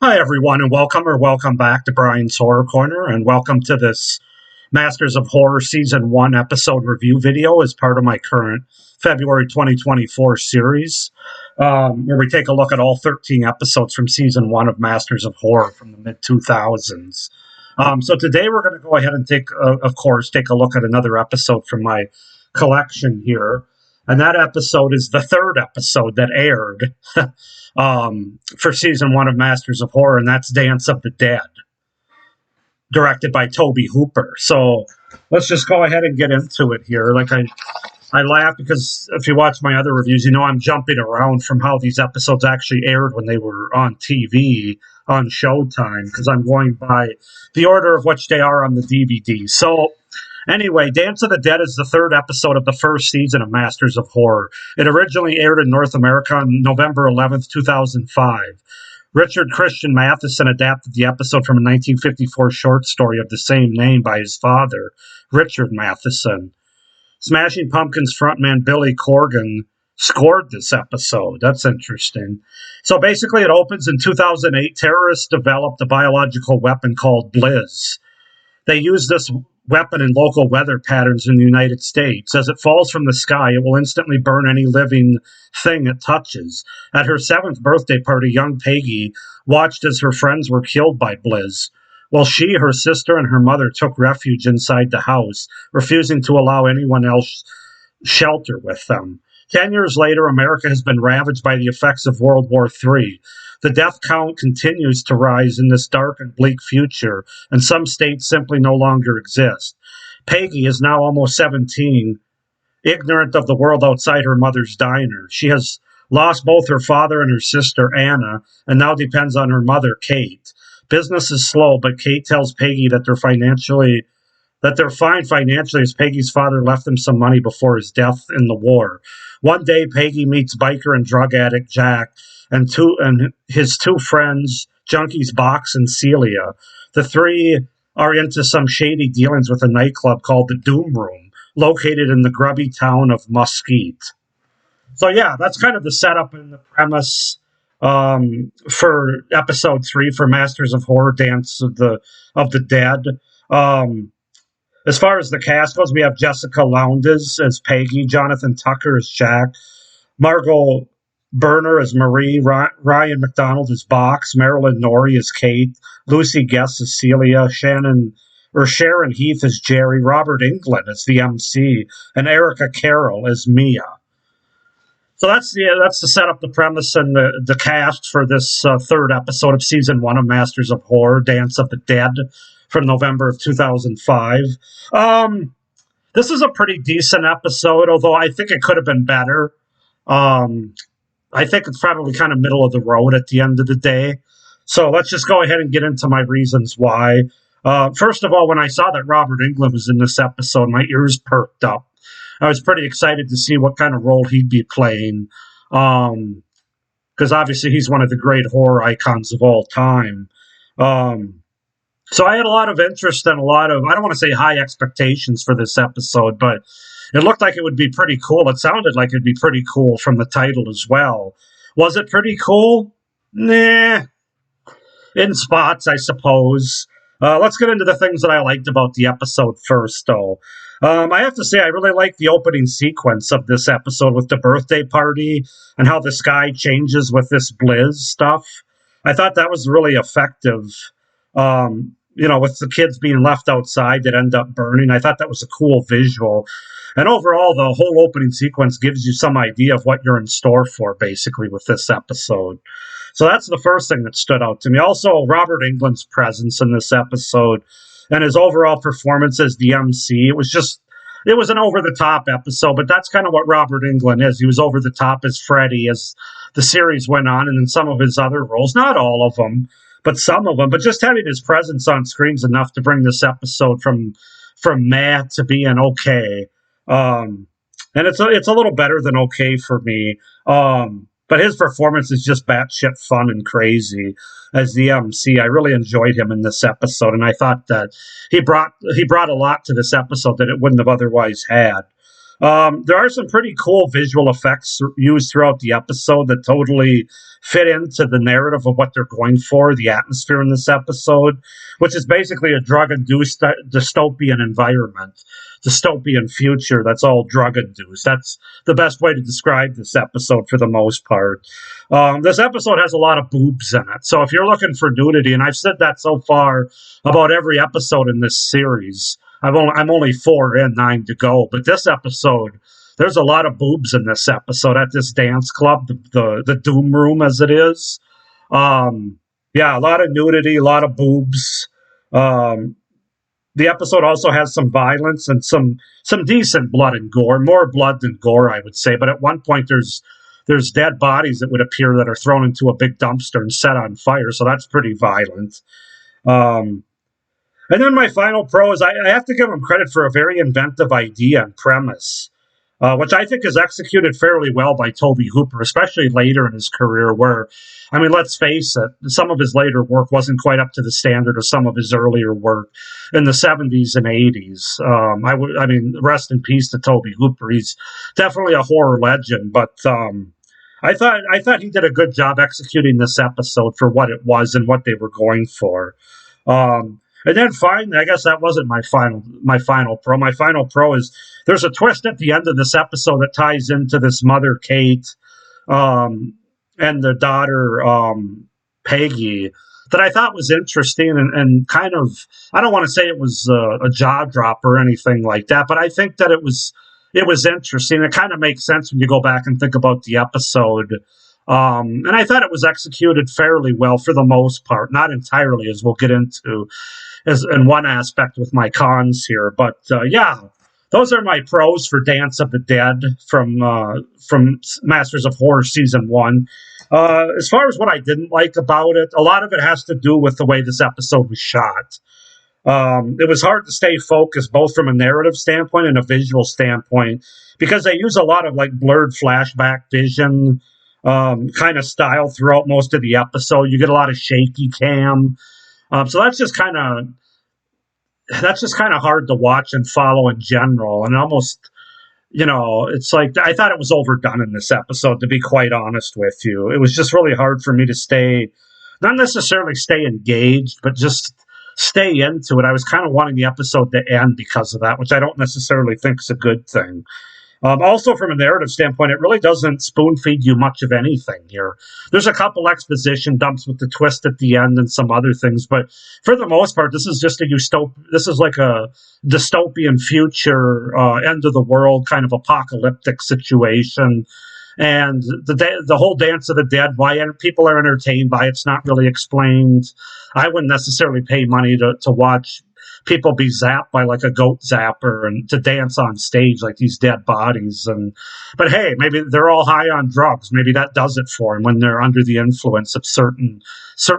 Hi, everyone, and welcome back to Brian's Horror Corner, and welcome to this Masters of Horror Season 1 episode review video as part of my current February 2024 series, where we take a look at all 13 episodes from Season 1 of Masters of Horror from the mid-2000s. So today we're going to go ahead and take a look at another episode from my collection here. And that episode is the third episode that aired for Season 1 of Masters of Horror, and that's Dance of the Dead, directed by Tobe Hooper. So let's just go ahead and get into it here. I laugh because if you watch my other reviews, you know I'm jumping around from how these episodes actually aired when they were on TV on Showtime, because I'm going by the order of which they are on the DVD. So anyway, Dance of the Dead is the third episode of the first season of Masters of Horror. It originally aired in North America on November 11th, 2005. Richard Christian Matheson adapted the episode from a 1954 short story of the same name by his father, Richard Matheson. Smashing Pumpkins frontman Billy Corgan scored this episode. That's interesting. So basically, it opens in 2008. Terrorists developed a biological weapon called Blizz. They use this weapon in local weather patterns in the United States. As it falls from the sky, it will instantly burn any living thing it touches. At her 7th birthday party, young Peggy watched as her friends were killed by Blizz, while she, her sister, and her mother took refuge inside the house, refusing to allow anyone else shelter with them. 10 years later, America has been ravaged by the effects of World War III. The death count continues to rise in this dark and bleak future, and some states simply no longer exist. Peggy is now almost 17, ignorant of the world outside her mother's diner. She has lost both her father and her sister, Anna, and now depends on her mother, Kate. Business is slow, but Kate tells Peggy that they're fine financially, as Peggy's father left them some money before his death in the war. One day, Peggy meets biker and drug addict Jack and his two friends, junkies Box and Celia. The three are into some shady dealings with a nightclub called the Doom Room, located in the grubby town of Mesquite. So yeah, that's kind of the setup and the premise for episode 3 for Masters of Horror: Dance of the Dead. As far as the cast goes, we have Jessica Lowndes as Peggy, Jonathan Tucker as Jack, Margot Berner as Marie, Ryan McDonald as Box, Marilyn Norrie as Kate, Lucy Guest as Celia, Sharon Heath as Jerry, Robert Englund as the MC, and Erica Carroll as Mia. So that's the setup, the premise, and the cast for this third episode of Season 1 of Masters of Horror: Dance of the Dead, from November of 2005. This is a pretty decent episode, although I think it could have been better. I think it's probably kind of middle of the road at the end of the day. So let's just go ahead and get into my reasons why. First of all, when I saw that Robert Englund was in this episode, my ears perked up. I was pretty excited to see what kind of role he'd be playing, because obviously he's one of the great horror icons of all time. So I had a lot of interest and I don't want to say high expectations for this episode, but it looked like it would be pretty cool. It sounded like it'd be pretty cool from the title as well. Was it pretty cool? Nah. In spots, I suppose. Let's get into the things that I liked about the episode first, though. I have to say, I really like the opening sequence of this episode with the birthday party and how the sky changes with this Blizz stuff. I thought that was really effective. With the kids being left outside that end up burning. I thought that was a cool visual. And overall, the whole opening sequence gives you some idea of what you're in store for, basically, with this episode. So that's the first thing that stood out to me. Also, Robert Englund's presence in this episode and his overall performance as the MC. It was an over-the-top episode, but that's kind of what Robert Englund is. He was over-the-top as Freddy as the series went on, and in some of his other roles. Not all of them, but some of them. But just having his presence on screen is enough to bring this episode from meh to being okay. And it's a little better than okay for me. But his performance is just batshit fun and crazy as the MC. I really enjoyed him in this episode, and I thought that he brought a lot to this episode that it wouldn't have otherwise had. There are some pretty cool visual effects used throughout the episode that totally fit into the narrative of what they're going for, the atmosphere in this episode, which is basically a drug induced dystopian environment, dystopian future that's all drug induced. That's the best way to describe this episode for the most part. This episode has a lot of boobs in it. So if you're looking for nudity, and I've said that so far about every episode in this series, I'm only 4 in, 9 to go. But this episode, there's a lot of boobs in this episode at this dance club, the Doom Room as it is. Yeah, a lot of nudity, a lot of boobs. Um, the episode also has some violence and some decent blood and gore, more blood than gore, I would say. But at one point, there's dead bodies that would appear that are thrown into a big dumpster and set on fire. So that's pretty violent. Um, and then my final pro is I have to give him credit for a very inventive idea and premise, which I think is executed fairly well by Toby Hooper, especially later in his career. Where, I mean, let's face it, some of his later work wasn't quite up to the standard of some of his earlier work in the 70s and 80s. I mean, rest in peace to Toby Hooper. He's definitely a horror legend, but I thought he did a good job executing this episode for what it was and what they were going for. And then finally, I guess that wasn't my final pro. My final pro is there's a twist at the end of this episode that ties into this mother Kate um, and the daughter Peggy that I thought was interesting and kind of, I don't want to say it was a jaw drop or anything like that, but I think that it was interesting. It kind of makes sense when you go back and think about the episode. And I thought it was executed fairly well for the most part, not entirely, as we'll get into as in one aspect with my cons here. But yeah, those are my pros for Dance of the Dead from Masters of Horror season one. As far as what I didn't like about it, a lot of it has to do with the way this episode was shot. It was hard to stay focused both from a narrative standpoint and a visual standpoint because they use a lot of like blurred flashback vision kind of style throughout most of the episode. You get a lot of shaky cam. So that's just kind of hard to watch and follow in general, and almost it's like I thought it was overdone in this episode. To be quite honest with you, it was just really hard for me to not necessarily stay engaged, but just stay into it. I was kind of wanting the episode to end because of that, which I don't necessarily think is a good thing. Also, from a narrative standpoint, it really doesn't spoon feed you much of anything here. There's a couple exposition dumps with the twist at the end and some other things, but for the most part, this is just this is like a dystopian future, end of the world kind of apocalyptic situation. And the whole Dance of the Dead, why people are entertained by it's not really explained. I wouldn't necessarily pay money to watch people be zapped by like a goat zapper and to dance on stage like these dead bodies. But hey, maybe they're all high on drugs. Maybe that does it for them when they're under the influence of certain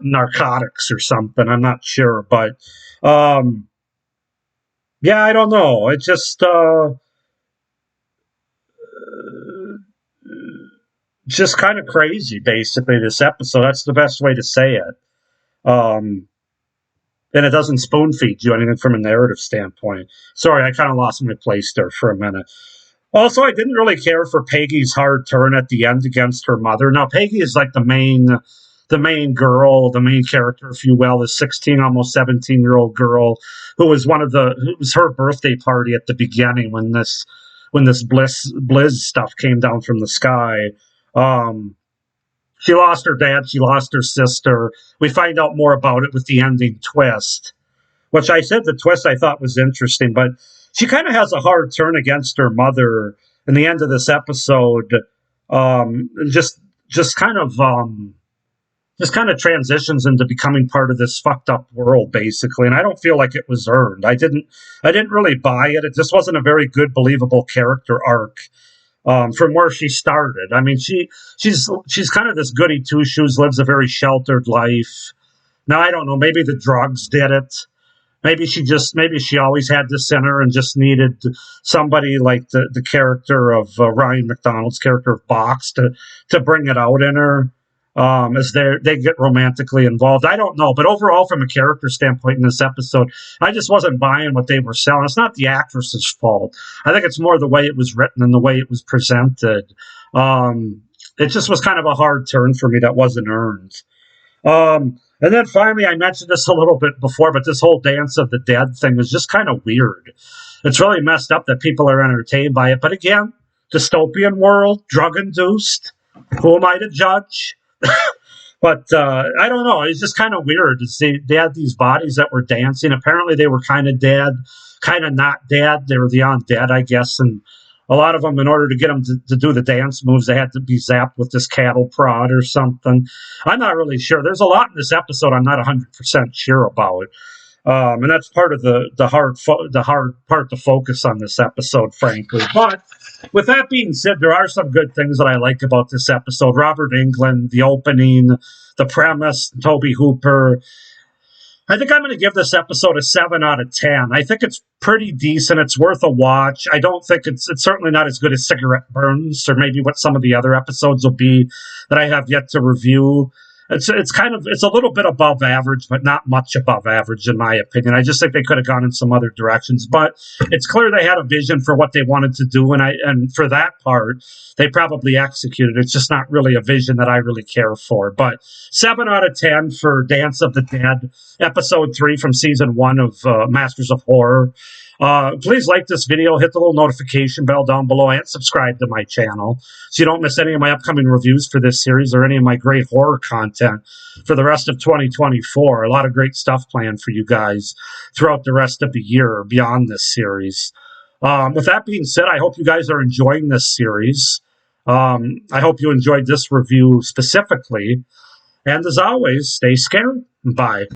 narcotics or something. I'm not sure, but yeah, I don't know. It just kind of crazy, basically. This episode. That's the best way to say it. Um, and it doesn't spoon feed you anything from a narrative standpoint. Sorry, I kind of lost my place there for a minute. Also, I didn't really care for Peggy's hard turn at the end against her mother. Now, Peggy is like the main girl, the main character, if you will, the 16, almost 17-year-old girl who was it was her birthday party at the beginning when this Blizz stuff came down from the sky. Um, she lost her dad. She lost her sister. We find out more about it with the ending twist, which I said the twist I thought was interesting, but she kind of has a hard turn against her mother in the end of this episode. Just just kind of transitions into becoming part of this fucked up world, basically. And I don't feel like it was earned. I didn't really buy it. It just wasn't a very good, believable character arc. From where she started. I mean, she's kind of this goody two shoes, lives a very sheltered life. Now I don't know. Maybe the drugs did it. Maybe she always had this in her and just needed somebody like the character of Ryan McDonald's character of Box to bring it out in her. as they get romantically involved. I don't know, but overall, from a character standpoint in this episode, I just wasn't buying what they were selling. It's not the actress's fault. I think it's more the way it was written and the way it was presented. It just was kind of a hard turn for me that wasn't earned. And then finally, I mentioned this a little bit before, but this whole Dance of the Dead thing was just kind of weird. It's really messed up that people are entertained by it. But again, dystopian world, drug-induced. Who am I to judge? But I don't know. It's just kind of weird to see they had these bodies that were dancing. Apparently, they were kind of dead, kind of not dead. They were the undead, I guess. And a lot of them, in order to get them to do the dance moves, they had to be zapped with this cattle prod or something. I'm not really sure. There's a lot in this episode I'm not 100% sure about. And that's part of the hard part to focus on this episode, frankly. But with that being said, there are some good things that I like about this episode. Robert Englund, the opening, the premise, Toby Hooper. I think I'm going to give this episode a 7 out of 10. I think it's pretty decent. It's worth a watch. I don't think it's certainly not as good as Cigarette Burns or maybe what some of the other episodes will be that I have yet to review. It's a little bit above average, but not much above average in my opinion. I just think they could have gone in some other directions, but it's clear they had a vision for what they wanted to do, and for that part, they probably executed. It's just not really a vision that I really care for. But 7 out of 10 for Dance of the Dead, episode 3 from season 1 of Masters of Horror. Please like this video, hit the little notification bell down below, and subscribe to my channel so you don't miss any of my upcoming reviews for this series or any of my great horror content for the rest of 2024. A lot of great stuff planned for you guys throughout the rest of the year beyond this series. With that being said, I hope you guys are enjoying this series. I hope you enjoyed this review specifically. And as always, stay scared. Bye.